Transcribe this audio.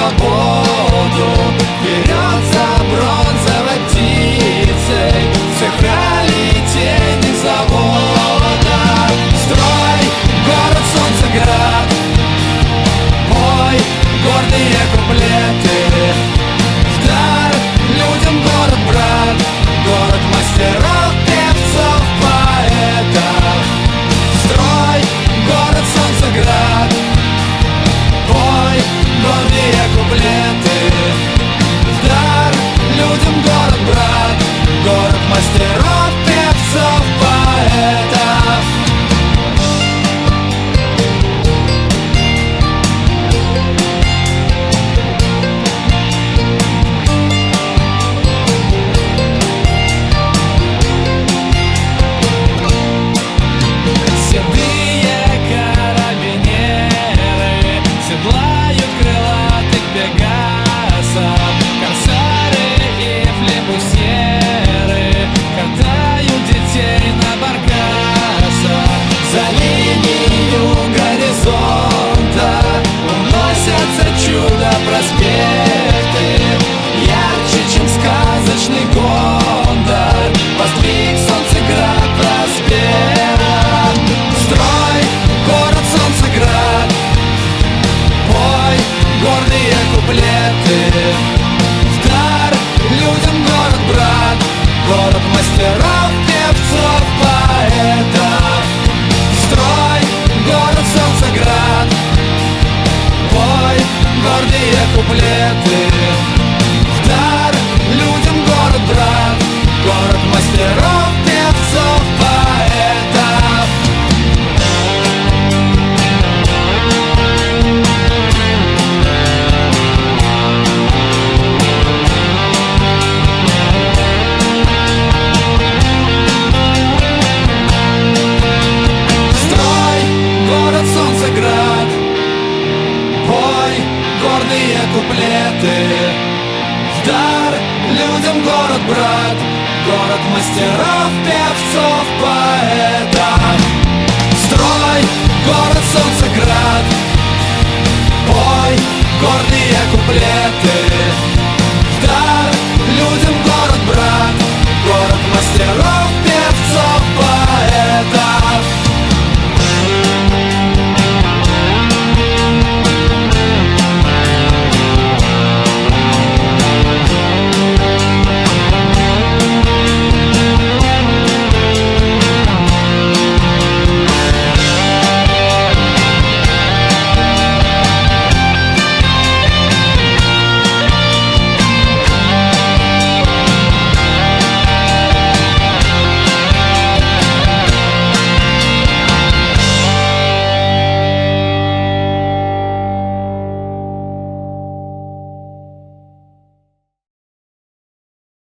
свободу. Вперед за бронзовой птицей всех литейных заводов. Строй город Солнцеград, пой гордые куплеты. В дар людям город брат, город мастеров, певцов, поэтов. Строй город Солнцеград, пой гордые куплеты. В дар людям город брат, город мастеров, певцов, поэтов. Седые карабинеры седлают крылатых пегасов. Корсары и флебусьеры катают детей на баркасах. За линию горизонта уносятся чудо-проспекты. Ярче, чем сказочный Гондор, воздвиг Солнцеград проспект. Строй город Солнцеград, пой гордые куплеты. В дар людям город брат, город мастеров, певцов, поэтов. Строй город Солнцеград, пой гордые куплеты. В дар людям город брат, город мастеров, певцов, поэтов. Строй город Солнцеград, пой гордые куплеты. В дар людям город брат, город мастеров, певцов, поэтов. Строй город Солнцеград, пой гордые куплеты.